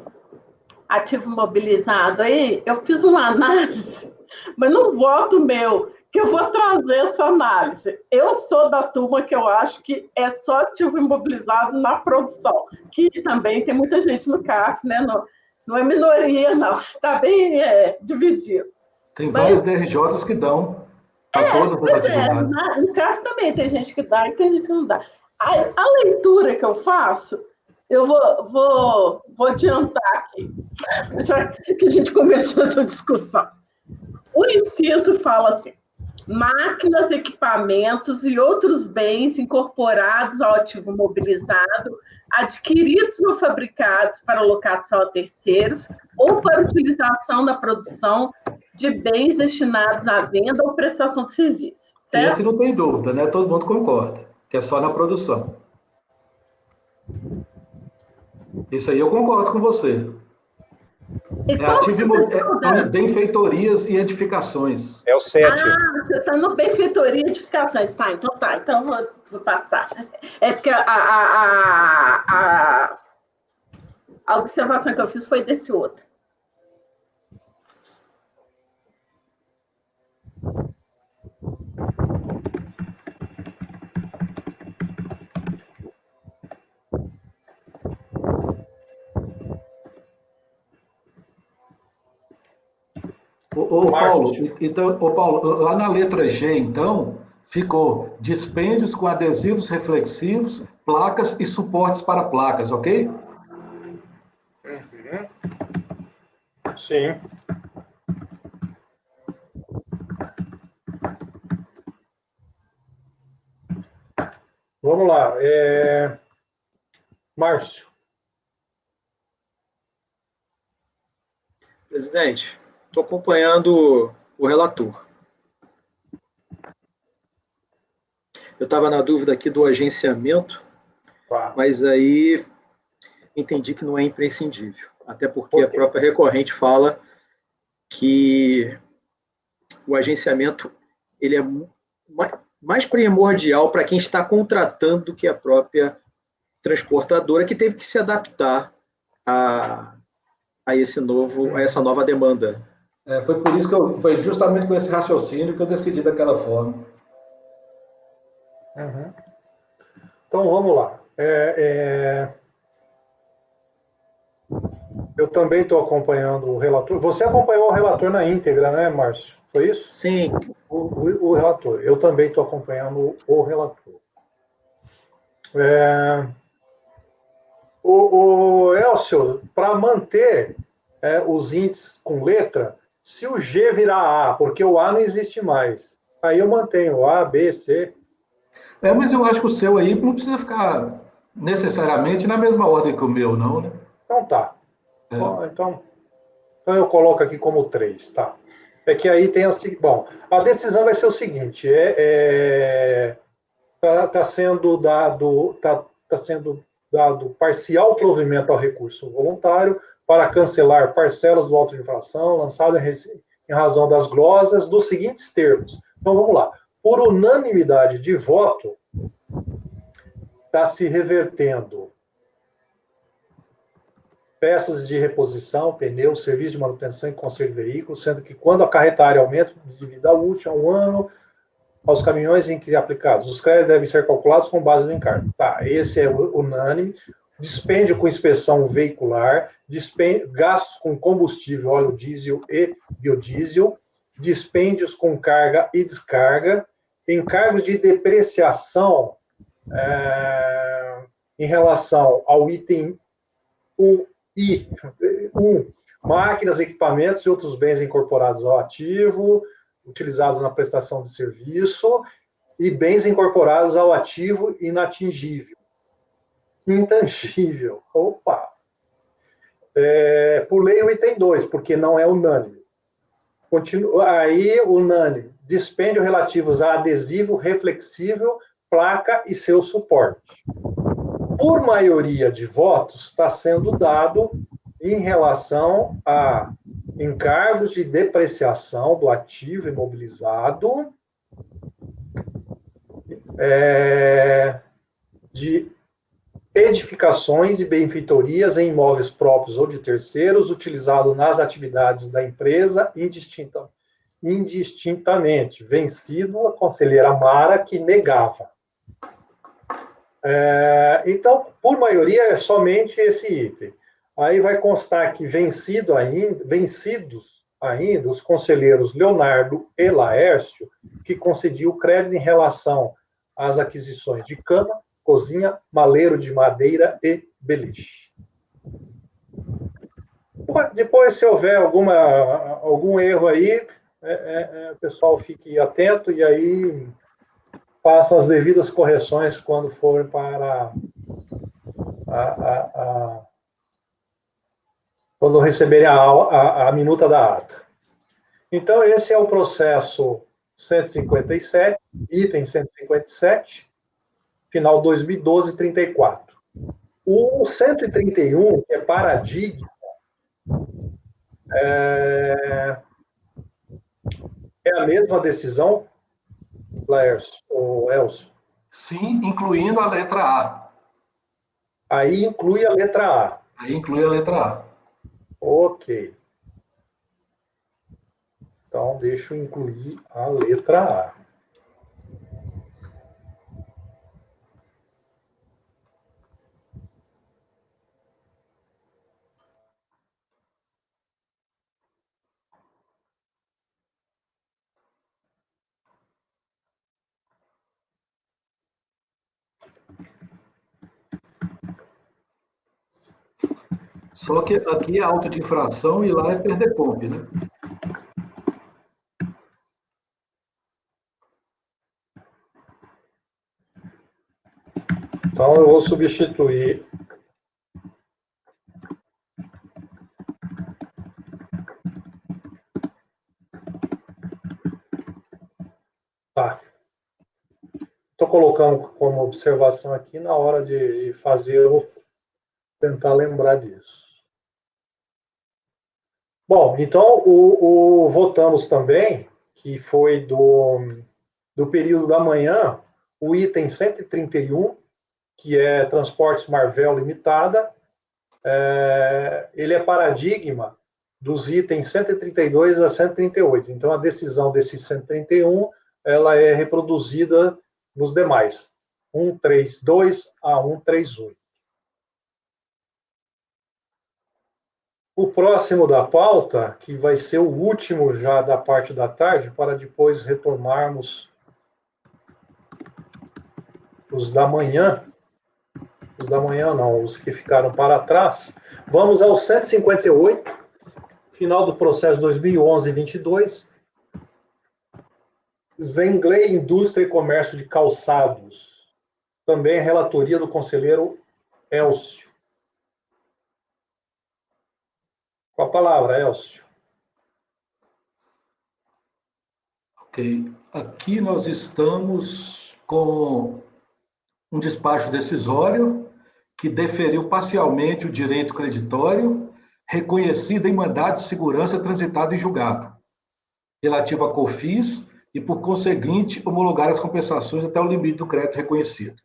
ativo mobilizado aí, eu fiz uma análise, mas não voto meu, que eu vou trazer essa análise. Eu sou da turma que eu acho que é só ativo imobilizado na produção, que também tem muita gente no CAF, né? Não é minoria, não. Está bem dividido. Tem vários DRJs que dão para todas as atividades. No CAF também tem gente que dá e tem gente que não dá. A leitura que eu faço, eu vou adiantar aqui, já que a gente começou essa discussão. O inciso fala assim: máquinas, equipamentos e outros bens incorporados ao ativo mobilizado, adquiridos ou fabricados para locação a terceiros ou para utilização na produção de bens destinados à venda ou prestação de serviço. Certo? Esse não tem dúvida, né? Todo mundo concorda, que é só na produção. Isso aí eu concordo com você. Benfeitorias e edificações. É o 7. Você está no benfeitoria e edificações. Tá, então vou passar. É porque a observação que eu fiz foi desse outro. Paulo, lá na letra G, então, ficou dispêndios com adesivos reflexivos, placas e suportes para placas, ok? Uhum. Sim. Vamos lá. Márcio. Presidente, estou acompanhando o relator. Eu estava na dúvida aqui do agenciamento, mas aí entendi que não é imprescindível, até porque a própria recorrente fala que o agenciamento ele é mais primordial para quem está contratando do que a própria transportadora, que teve que se adaptar a essa nova demanda. Foi por isso que foi justamente com esse raciocínio que eu decidi daquela forma. Uhum. Então vamos lá. Eu também estou acompanhando o relator. Você acompanhou o relator na íntegra, né, Márcio? Foi isso? Sim. O relator. Eu também estou acompanhando o relator. O Elcio, para manter os índices com letra, se o G virar A, porque o A não existe mais, aí eu mantenho o A, B, C. Mas eu acho que o seu aí não precisa ficar necessariamente na mesma ordem que o meu, não, né? Então tá. É. Então eu coloco aqui como 3, tá? É que aí tem assim, bom, a decisão vai ser o seguinte, está sendo dado parcial provimento ao recurso voluntário para cancelar parcelas do auto de infração lançado em razão das glosas dos seguintes termos. Então vamos lá. Por unanimidade de voto, está se revertendo peças de reposição, pneus, serviço de manutenção e conserto de veículos, sendo que quando acarretar aumento de vida útil a 1 ano aos caminhões em que aplicados, os créditos devem ser calculados com base no encargo. Tá, esse é unânime. Dispêndio com inspeção veicular, gastos com combustível, óleo diesel e biodiesel, dispêndios com carga e descarga, encargos de depreciação em relação ao item 1, máquinas, equipamentos e outros bens incorporados ao ativo, utilizados na prestação de serviço, e bens incorporados ao ativo inatingível. Intangível. Opa! Pulei o item 2, porque não é unânime. Aí, unânime. Dispêndio relativos a adesivo, reflexível, placa e seu suporte. Por maioria de votos, está sendo dado em relação a encargos de depreciação do ativo imobilizado, de edificações e benfeitorias em imóveis próprios ou de terceiros, utilizado nas atividades da empresa indistintamente, vencido a conselheira Mara, que negava. Então, por maioria, é somente esse item. Aí vai constar que vencidos ainda os conselheiros Leonardo e Laércio, que concediu crédito em relação às aquisições de cama, cozinha, maleiro de madeira e beliche. Depois, se houver algum erro aí, o pessoal fique atento e aí façam as devidas correções quando for para quando receberem a minuta da ata. Então, esse é o processo 157, item 157, final 2012-34. O 131, que é paradigma, é a mesma decisão, Laércio, ou Elcio? Sim, incluindo a letra A. Aí inclui a letra A. Aí inclui a letra A. Ok. Então, deixa eu incluir a letra A. Só que aqui é auto de infração e lá é perder pompe, né? Então, eu vou substituir tá. Estou colocando como observação aqui na hora de fazer, eu tentar lembrar disso. Bom, então, votamos também, que foi do período da manhã, o item 131, que é Transportes Marvel Limitada, ele é paradigma dos itens 132 a 138. Então, a decisão desse 131, ela é reproduzida nos demais, 132 a 138. O próximo da pauta, que vai ser o último já da parte da tarde, para depois retomarmos os da manhã. Os da manhã não, os que ficaram para trás. Vamos ao 158, final do processo 2011-22. Zengley Indústria e Comércio de Calçados. também a relatoria do conselheiro Elcio. Com a palavra, Elcio. Ok. Aqui nós estamos com um despacho decisório que deferiu parcialmente o direito creditório, reconhecido em mandado de segurança transitado em julgado, relativo a COFINS e, por conseguinte, homologar as compensações até o limite do crédito reconhecido.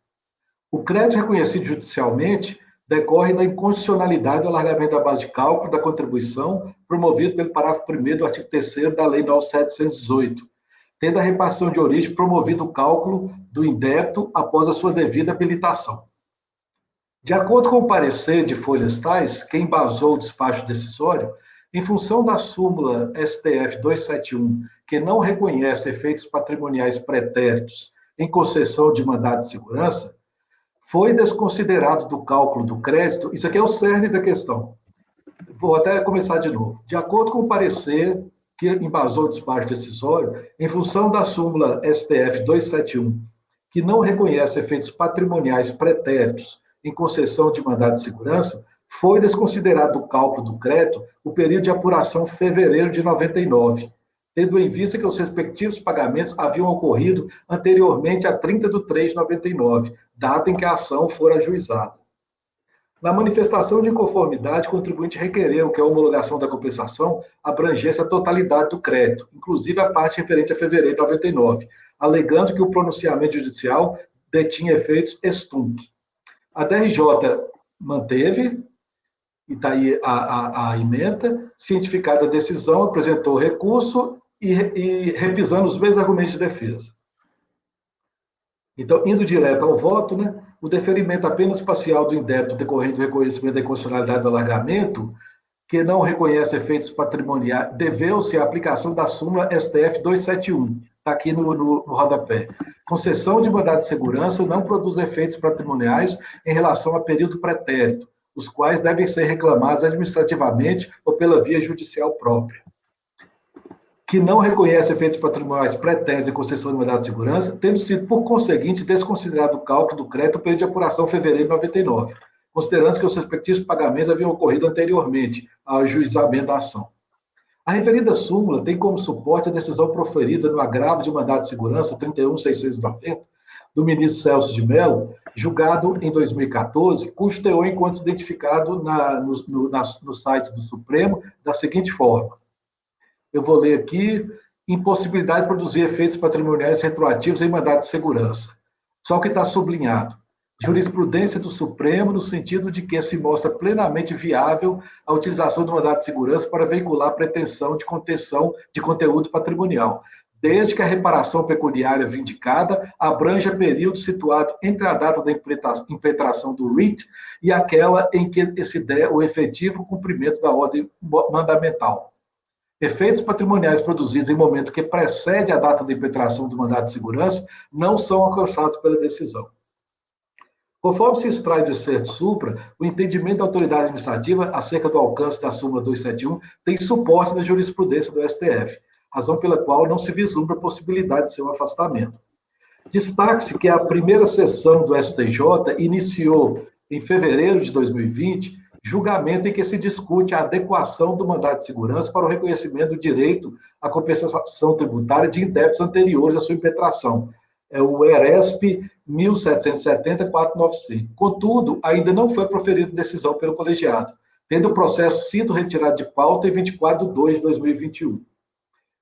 O crédito reconhecido judicialmente decorre da inconstitucionalidade do alargamento da base de cálculo da contribuição promovido pelo parágrafo 1º do artigo 3º da Lei 9.718, tendo a repartição de origem promovido o cálculo do indébito após a sua devida habilitação. De acordo com o parecer de folhas tais, que embasou o despacho decisório, em função da súmula STF 271, que não reconhece efeitos patrimoniais pretéritos em concessão de mandado de segurança, foi desconsiderado do cálculo do crédito, isso aqui é o cerne da questão. Vou até começar de novo. De acordo com o parecer que embasou o despacho decisório, em função da súmula STF 271, que não reconhece efeitos patrimoniais pretéritos em concessão de mandado de segurança, foi desconsiderado do cálculo do crédito o período de apuração fevereiro de 99, tendo em vista que os respectivos pagamentos haviam ocorrido anteriormente a 30/3 de 99, data em que a ação for ajuizada. Na manifestação de inconformidade, o contribuinte requereu que a homologação da compensação abrangesse a totalidade do crédito, inclusive a parte referente a fevereiro de 99, alegando que o pronunciamento judicial detinha efeitos ex-tunc. A DRJ manteve, e está aí a ementa, cientificada a decisão, apresentou recurso e repisando os mesmos argumentos de defesa. Então, indo direto ao voto, né, o deferimento apenas parcial do indébito decorrente do reconhecimento da inconstitucionalidade do alargamento, que não reconhece efeitos patrimoniais, deveu-se à aplicação da súmula STF 271, está aqui no rodapé. Concessão de mandado de segurança não produz efeitos patrimoniais em relação a período pretérito, os quais devem ser reclamados administrativamente ou pela via judicial própria. Que não reconhece efeitos patrimoniais pretéritos em concessão de mandado de segurança, tendo sido, por conseguinte, desconsiderado o cálculo do crédito período de apuração fevereiro de 99, considerando que os respectivos pagamentos haviam ocorrido anteriormente ao ajuizamento da ação. A referida súmula tem como suporte a decisão proferida no agravo de mandado de segurança 31.690, do ministro Celso de Mello, julgado em 2014, cujo teor encontra-se identificado no site do Supremo da seguinte forma. Eu vou ler aqui: impossibilidade de produzir efeitos patrimoniais retroativos em mandado de segurança. Só que está sublinhado. Jurisprudência do Supremo no sentido de que se mostra plenamente viável a utilização do mandado de segurança para veicular pretensão de contenção de conteúdo patrimonial, desde que a reparação pecuniária vindicada abranja período situado entre a data da impetração do writ e aquela em que se der o efetivo cumprimento da ordem mandamental. Efeitos patrimoniais produzidos em momento que precede a data da impetração do mandado de segurança não são alcançados pela decisão. Conforme se extrai do excerto supra, o entendimento da autoridade administrativa acerca do alcance da súmula 271 tem suporte na jurisprudência do STF, razão pela qual não se vislumbra a possibilidade de seu afastamento. Destaque-se que a primeira sessão do STJ iniciou em fevereiro de 2020, julgamento em que se discute a adequação do mandado de segurança para o reconhecimento do direito à compensação tributária de indébitos anteriores à sua impetração. É o ERESP 1770-495. Contudo, ainda não foi proferida decisão pelo colegiado, tendo o processo sido retirado de pauta em 24/2/2021.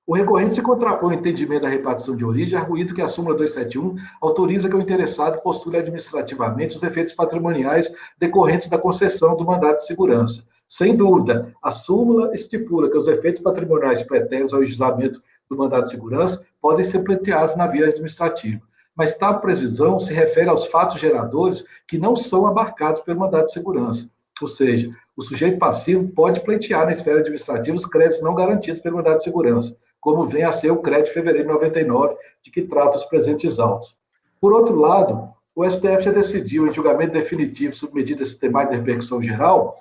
O recorrente se contrapõe ao entendimento da repartição de origem, arguindo que a súmula 271 autoriza que o interessado postule administrativamente os efeitos patrimoniais decorrentes da concessão do mandado de segurança. Sem dúvida, a súmula estipula que os efeitos patrimoniais pretéritos ao ajuizamento do mandado de segurança podem ser pleiteados na via administrativa, mas tal previsão se refere aos fatos geradores que não são abarcados pelo mandado de segurança. Ou seja, o sujeito passivo pode pleitear na esfera administrativa os créditos não garantidos pelo mandado de segurança, como vem a ser o crédito de fevereiro de 99, de que trata os presentes autos. Por outro lado, o STF já decidiu, em julgamento definitivo submetido a sistemática de repercussão geral,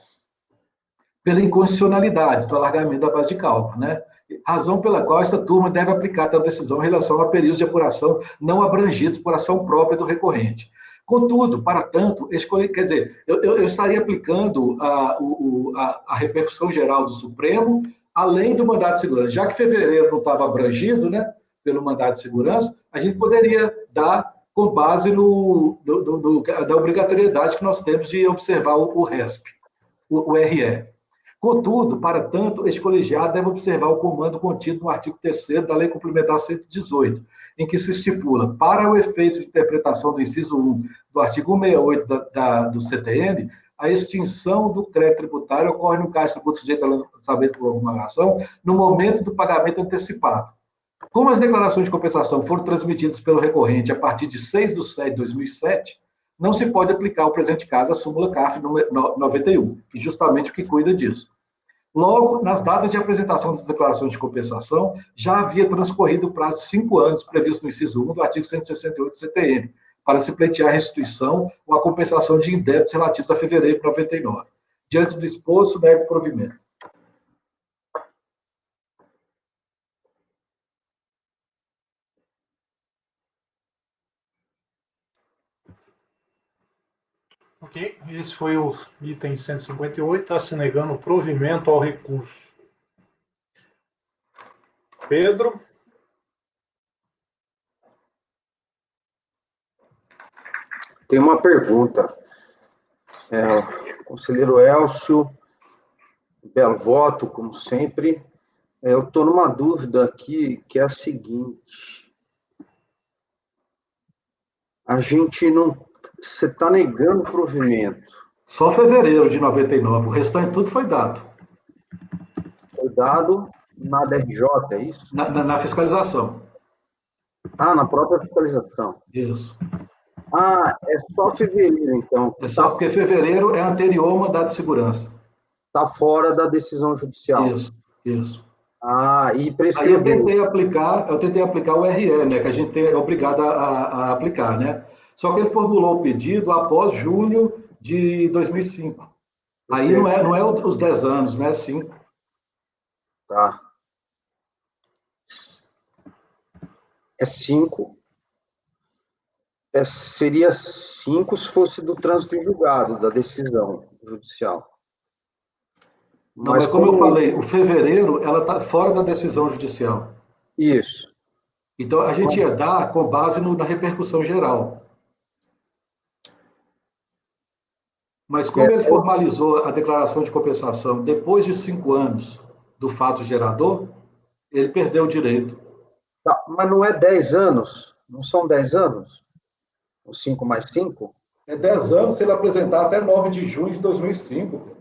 pela inconstitucionalidade do alargamento da base de cálculo, né? Razão pela qual essa turma deve aplicar tal decisão em relação a períodos de apuração não abrangidos por ação própria do recorrente. Contudo, para tanto, quer dizer, eu estaria aplicando a repercussão geral do Supremo, além do mandado de segurança. Já que fevereiro não estava abrangido, né, pelo mandado de segurança, a gente poderia dar com base da obrigatoriedade que nós temos de observar o RESP, o RE. Contudo, para tanto, este colegiado deve observar o comando contido no artigo 3º da Lei Complementar 118, em que se estipula, para o efeito de interpretação do inciso 1 do artigo 168 do CTN, a extinção do crédito tributário ocorre no caso de tributo sujeito a lançamento por alguma razão, no momento do pagamento antecipado. Como as declarações de compensação foram transmitidas pelo recorrente a partir de 6/7/2007, não se pode aplicar o presente caso a súmula CARF 91, que justamente o que cuida disso. Logo, nas datas de apresentação das declarações de compensação, já havia transcorrido o prazo de 5 anos previsto no inciso 1 do artigo 168 do CTN, para se pleitear a restituição ou a compensação de indébitos relativos a fevereiro de 99. Diante do exposto, nego o provimento. Ok, esse foi o item 158, está se negando o provimento ao recurso. Pedro? Tem uma pergunta. Conselheiro Elcio, belo voto, como sempre. Eu estou numa dúvida aqui, que é a seguinte. A gente não... Você está negando o provimento. Só fevereiro de 99, o restante tudo foi dado. Foi dado na DRJ, é isso? Na fiscalização. Ah, na própria fiscalização. Isso. Ah, é só fevereiro, então. É só porque fevereiro é anterior ao mandado de segurança. Está fora da decisão judicial. Isso. Ah, e prescreveu. Aí eu tentei aplicar o RE, né, que a gente é obrigado a aplicar, né? Só que ele formulou o pedido após junho de 2005. Aí não é os 10 anos, né? 5. Tá. É 5. Seria 5 se fosse do trânsito em julgado, da decisão judicial. Não, mas como eu falei, o fevereiro, ela está fora da decisão judicial. Isso. Então, a gente ia dar com base na repercussão geral. Mas como ele formalizou a declaração de compensação depois de 5 anos do fato gerador, ele perdeu o direito. Tá, mas não é 10 anos? Não são 10 anos? Os 5 mais 5? É 10 anos se ele apresentar até 9 de junho de 2005.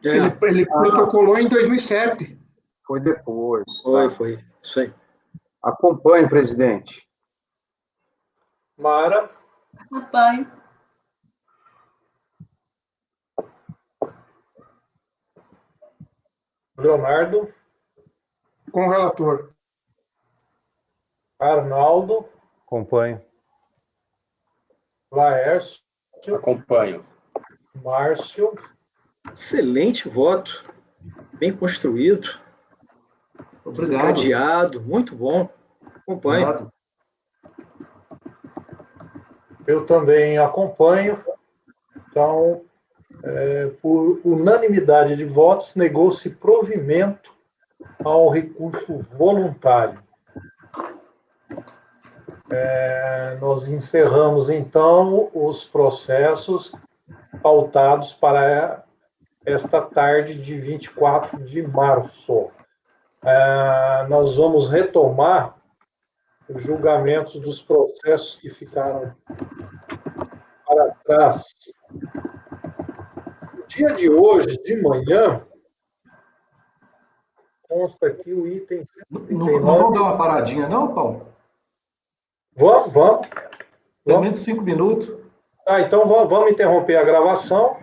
Ele protocolou em 2007. Foi depois. Foi. Isso aí. Acompanhe, presidente. Mara? Acompanhe. Leonardo? Com o relator. Arnaldo? Acompanho. Laércio? Acompanho. Márcio? Excelente voto. Bem construído. Obrigado. Encadeado. Muito bom. Acompanho. Obrigado. Eu também acompanho. Então, por unanimidade de votos, negou-se provimento ao recurso voluntário. Nós encerramos, então, os processos pautados para esta tarde de 24 de março. Nós vamos retomar os julgamentos dos processos que ficaram para trás. No dia de hoje, de manhã, consta aqui o item 139. Não vamos dar uma paradinha, não, Paulo? Vamos. Pelo menos 5 minutos. Então vamos interromper a gravação